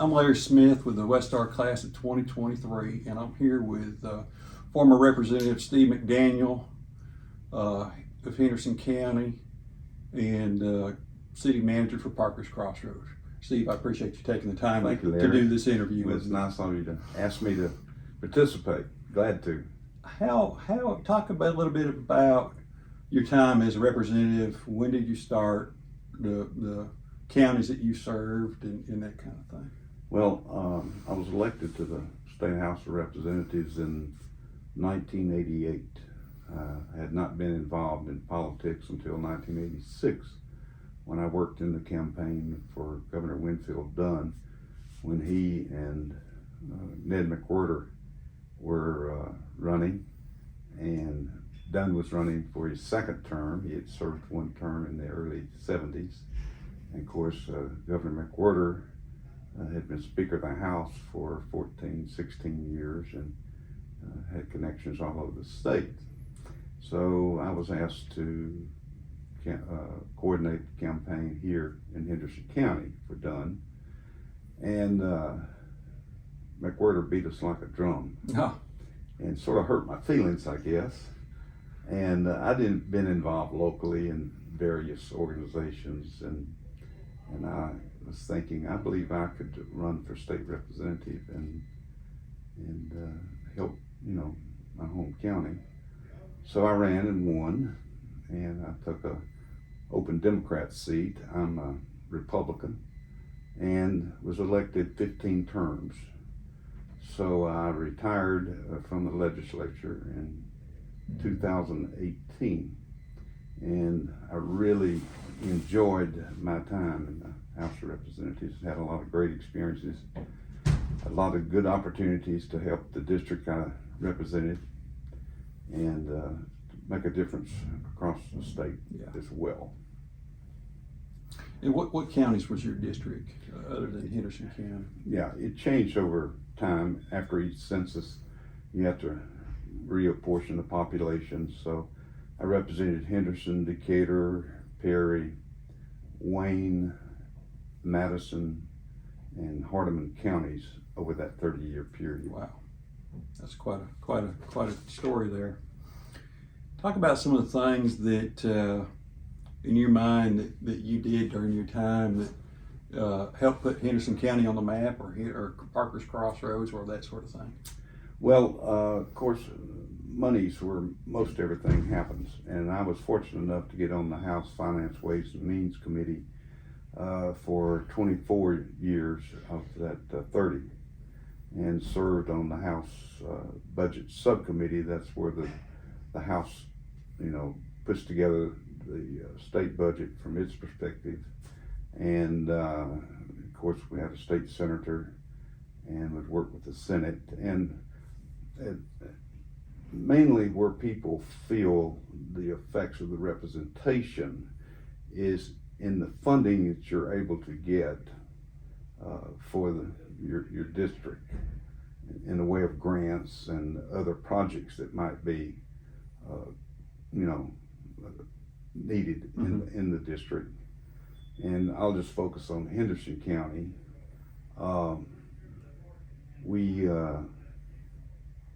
I'm Larry Smith with the West Star class of 2023, and I'm here with former Representative Steve McDaniel of Henderson County and City Manager for Parker's Crossroads. Steve, I appreciate you taking the time Thank you, to Larry. do this interview. Well, it's nice of you to ask me to participate. Glad to. Talk about a little bit about your time as a representative. When did you start? The counties that you served and that kind of thing. Well, I was elected to the State House of Representatives in 1988. I had not been involved in politics until 1986 when I worked in the campaign for Governor Winfield Dunn when he and Ned McWhorter were running, and Dunn was running for his second term. He had served one term in the early 70s. And of course, Governor McWhorter had been Speaker of the House for 14, 16 years and had connections all over the state. So I was asked to coordinate the campaign here in Henderson County for Dunn. And McWhorter beat us like a drum. Oh. And sort of hurt my feelings, I guess. And I'd been involved locally in various organizations, and I was thinking, I believe I could run for state representative and help, my home county. So I ran and won, and I took a open Democrat seat. I'm a Republican, and was elected 15 terms. So I retired from the legislature in 2018, and I really enjoyed my time in the House of Representatives. Had a lot of great experiences, a lot of good opportunities to help the district I represented and make a difference across the state as well. And what counties was your district other than Henderson County? Yeah, it changed over time. After each census, you have to reapportion the population. So I represented Henderson, Decatur, Perry, Wayne, Madison, and Hardeman counties over that 30-year period. Wow, that's quite a story there. Talk about some of the things that in your mind that you did during your time that helped put Henderson County on the map, or Parker's Crossroads, or that sort of thing. Well, of course, money's where most everything happens, and I was fortunate enough to get on the House Finance, Ways and Means Committee for 24 years of that 30, and served on the House Budget Subcommittee. That's where the House, puts together the state budget from its perspective, and of course we had a state senator and would work with the Senate, and mainly where people feel the effects of the representation is in the funding that you're able to get for your district in the way of grants and other projects that might be needed in the district. And I'll just focus on Henderson County.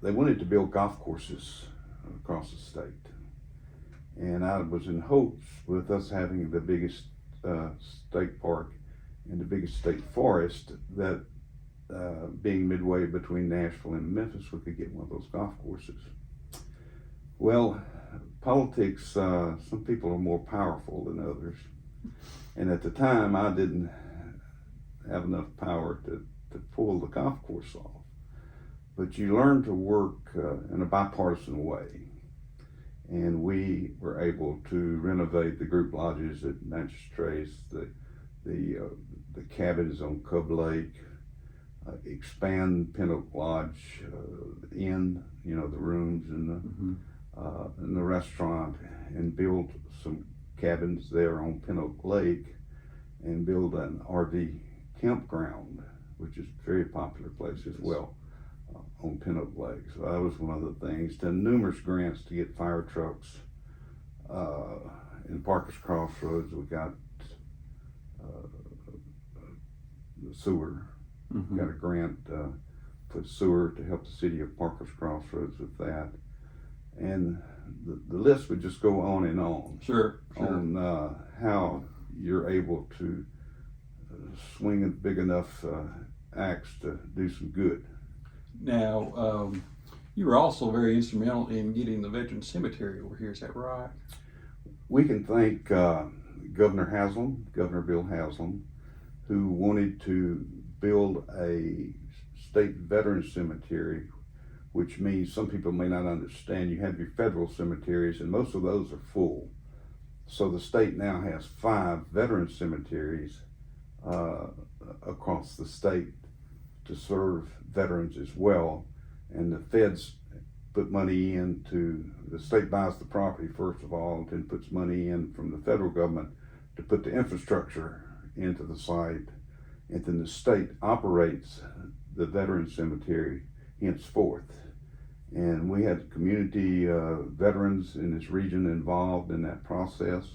They wanted to build golf courses across the state, and I was in hopes with us having the biggest state park and the biggest state forest that being midway between Nashville and Memphis, we could get one of those golf courses. Well, politics, some people are more powerful than others. And at the time, I didn't have enough power to pull the golf course off. But you learn to work in a bipartisan way. And we were able to renovate the group lodges at Natchez Trace, the cabins on Cub Lake, expand Pin Oak Lodge in, the rooms and the restaurant, and build some cabins there on Pin Oak Lake, and build an RV campground, which is a very popular place as well on Pin Oak Lake. So that was one of the things. Then numerous grants to get fire trucks in Parker's Crossroads. We got the sewer Mm-hmm. Got a grant for sewer to help the city of Parker's Crossroads with that. And the list would just go on and on. Sure. On how you're able to swing a big enough axe to do some good. Now, you were also very instrumental in getting the Veteran Cemetery over here, is that right? We can thank Governor Bill Haslam, who wanted to build a state veteran cemetery, which means some people may not understand. You have your federal cemeteries, and most of those are full. So the state now has 5 veteran cemeteries across the state to serve veterans as well. And the feds put money into, the state buys the property first of all, and then puts money in from the federal government to put the infrastructure into the site. And then the state operates the veteran cemetery henceforth. And we had community veterans in this region involved in that process.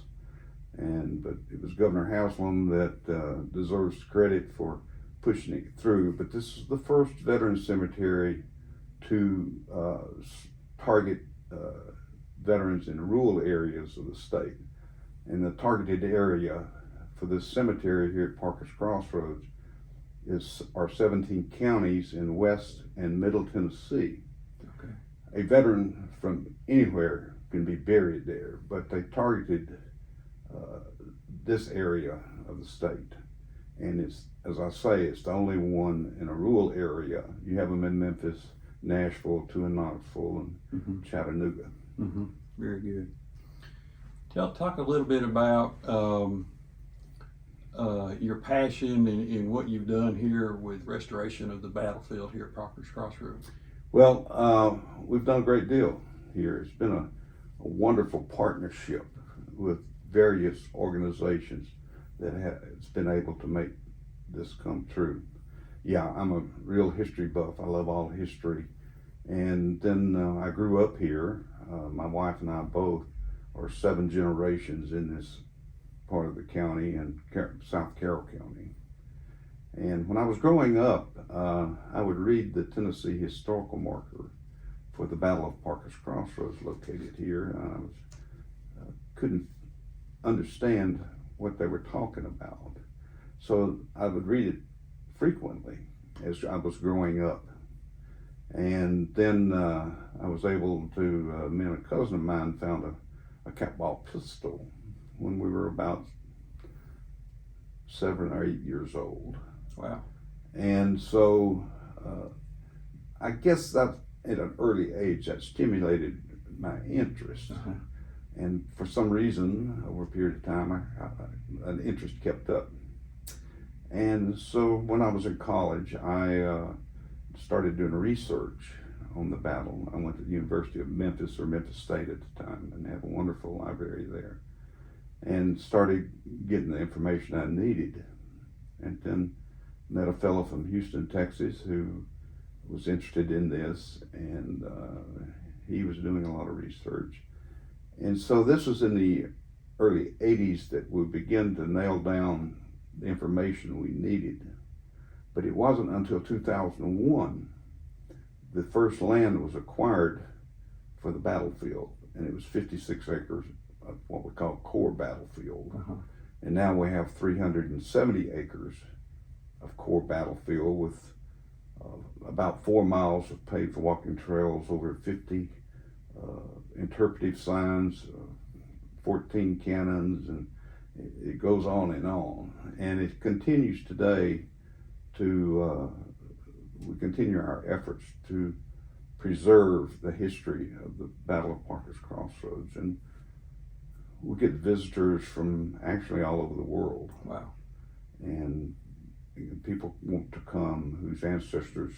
But it was Governor Haslam that deserves credit for pushing it through. But this is the first veteran cemetery to target veterans in rural areas of the state. And the targeted area for this cemetery here at Parker's Crossroads are 17 counties in West and Middle Tennessee. Okay. A veteran from anywhere can be buried there, but they targeted this area of the state. And it's, as I say, it's the only one in a rural area. You have them in Memphis, Nashville, 2 in Knoxville, and Chattanooga. Mm-hmm. Very good. Talk a little bit about your passion and what you've done here with restoration of the battlefield here at Parker's Crossroads. Well, we've done a great deal here. It's been a wonderful partnership with various organizations that has been able to make this come true. Yeah, I'm a real history buff. I love all history. And then I grew up here. My wife and I both are 7 generations in this part of the county, in South Carroll County. And when I was growing up, I would read the Tennessee historical marker for the Battle of Parker's Crossroads located here. And I couldn't understand what they were talking about. So I would read it frequently as I was growing up. And then I was able to, me and a cousin of mine found a cap-ball pistol when we were about 7 or 8 years old. Wow. And so I guess that at an early age that stimulated my interest. And for some reason, over a period of time, an interest kept up. And so when I was in college, I started doing research on the battle. I went to the University of Memphis, or Memphis State at the time, and they have a wonderful library there. And started getting the information I needed. And then met a fellow from Houston, Texas, who was interested in this, and he was doing a lot of research. And so this was in the early 80s that we began to nail down the information we needed. But it wasn't until 2001 the first land was acquired for the battlefield, and it was 56 acres of what we call core battlefield. And now we have 370 acres of core battlefield with about 4 miles of paved walking trails, over 50 interpretive signs, 14 cannons, and it goes on. And it continues today to, we continue our efforts to preserve the history of the Battle of Parker's Crossroads. And we get visitors from actually all over the world. Wow. And people want to come whose ancestors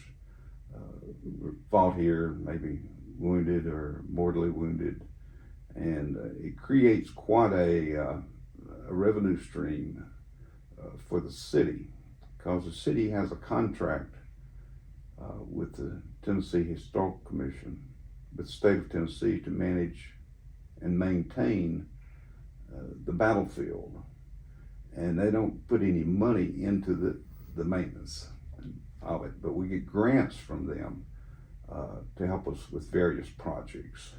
fought here, maybe wounded or mortally wounded. And it creates quite a revenue stream for the city, because the city has a contract with the Tennessee Historical Commission, with the state of Tennessee, to manage and maintain the battlefield. And they don't put any money into the maintenance. of it, but we get grants from them to help us with various projects.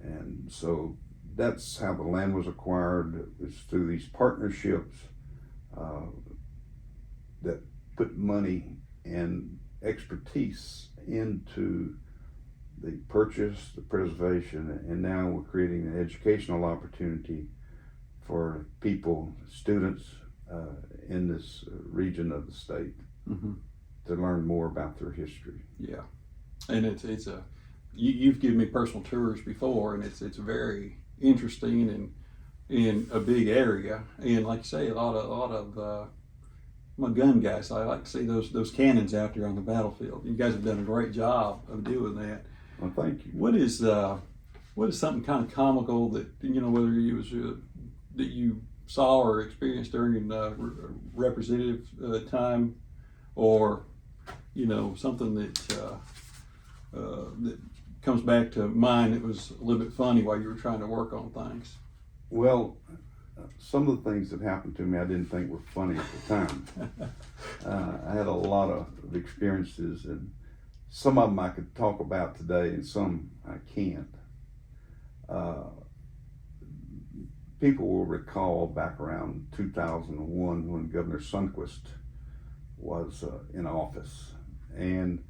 And so that's how the land was acquired. It was through these partnerships that put money and expertise into the purchase, the preservation, and now we're creating an educational opportunity for people, students in this region of the state to learn more about their history. Yeah, and it's a you've given me personal tours before, and it's very interesting and in a big area. And like you say, a lot of I'm a gun guy, so I like to see those cannons out there on the battlefield. You guys have done a great job of doing that. Well, thank you. What is something kind of comical that whether you was that you saw or experienced during representative time, or something that that comes back to mind that was a little bit funny while you were trying to work on things? Well, some of the things that happened to me I didn't think were funny at the time. I had a lot of experiences, and some of them I could talk about today and some I can't. People will recall back around 2001 when Governor Sundquist was in office, and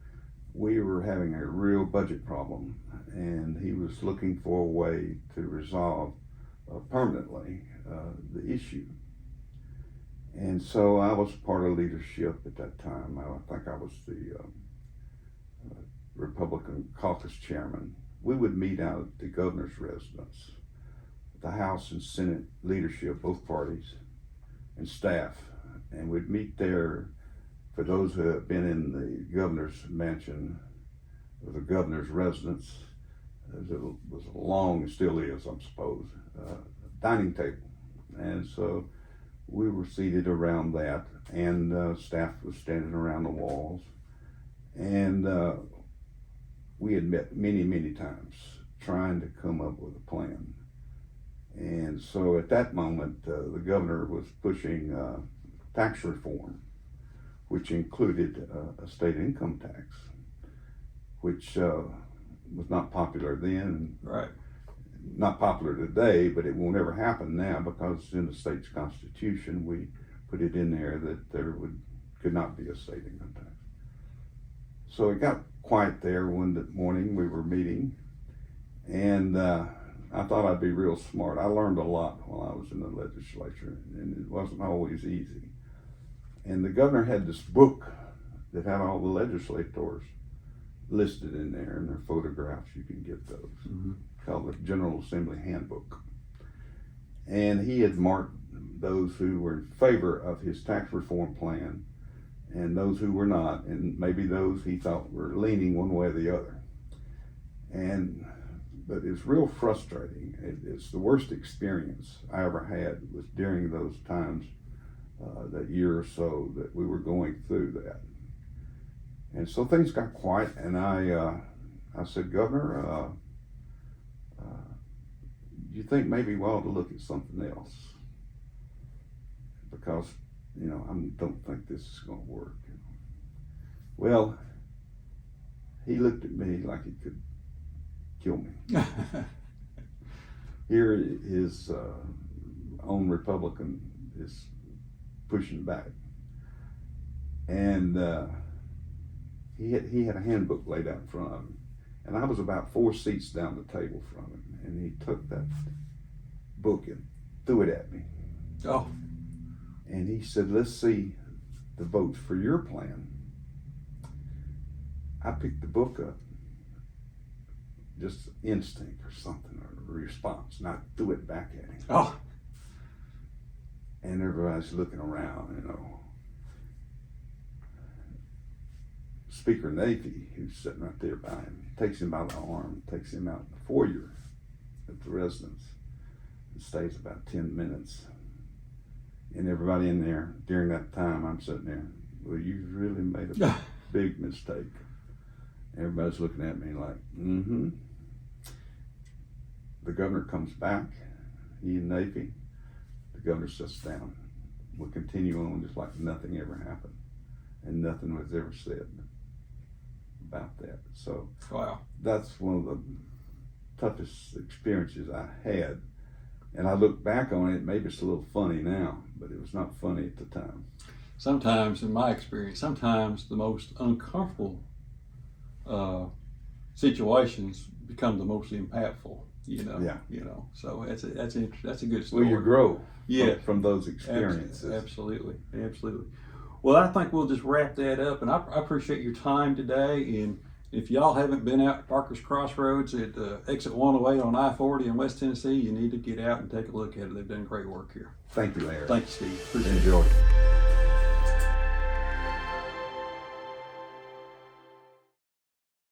we were having a real budget problem, and he was looking for a way to resolve permanently the issue. And so I was part of leadership at that time. I think I was the Republican caucus chairman. We would meet out at the governor's residence, the House and Senate leadership, both parties, and staff, and we'd meet there. For those who have been in the governor's mansion, or the governor's residence, it was a long, and still is, I suppose, dining table. And so we were seated around that, and staff was standing around the walls. And we had met many, many times trying to come up with a plan. And so at that moment, the governor was pushing tax reform, which included a state income tax, which was not popular then. Right. Not popular today, but it will never happen now because in the state's constitution we put it in there that there could not be a state income tax. So it got quiet there one morning. We were meeting, and I thought I'd be real smart. I learned a lot while I was in the legislature, and it wasn't always easy. And the governor had this book that had all the legislators listed in there, and their photographs. You can get those. Called the General Assembly Handbook. And he had marked those who were in favor of his tax reform plan and those who were not, and maybe those he thought were leaning one way or the other. But it's real frustrating. It's the worst experience I ever had was during those times, that year or so that we were going through that. And so things got quiet, and I said, Governor, you think maybe we ought to look at something else? Because, I don't think this is going to work. Well, he looked at me like he could kill me. Here his own Republican is pushing back. And he had a handbook laid out in front of him. And I was about 4 seats down the table from him. And he took that book and threw it at me. Oh. And he said, let's see the votes for your plan. I picked the book up, just instinct or something, or a response, and I threw it back at him. Oh. And everybody's looking around, Speaker Navy, who's sitting right there by him, takes him by the arm, takes him out in the foyer at the residence. It stays about 10 minutes. And everybody in there, during that time, I'm sitting there, well, you really made a big mistake. Everybody's looking at me like, The governor comes back, he and Navy. The governor sits down. We'll continue on just like nothing ever happened. and nothing was ever said about that. So Wow. that's one of the toughest experiences I had. And I look back on it, maybe it's a little funny now, but it was not funny at the time. Sometimes, in my experience, sometimes the most uncomfortable situations become the most impactful. Yeah. So that's a good Well, story. you grow Yeah. from those experiences. Absolutely. Well, I think we'll just wrap that up, and I appreciate your time today. And if y'all haven't been out to Parker's Crossroads at exit 108 on I-40 in West Tennessee, you need to get out and take a look at it. They've done great work here. Thank you, Larry. Thank you, Steve. Appreciate it. Enjoy.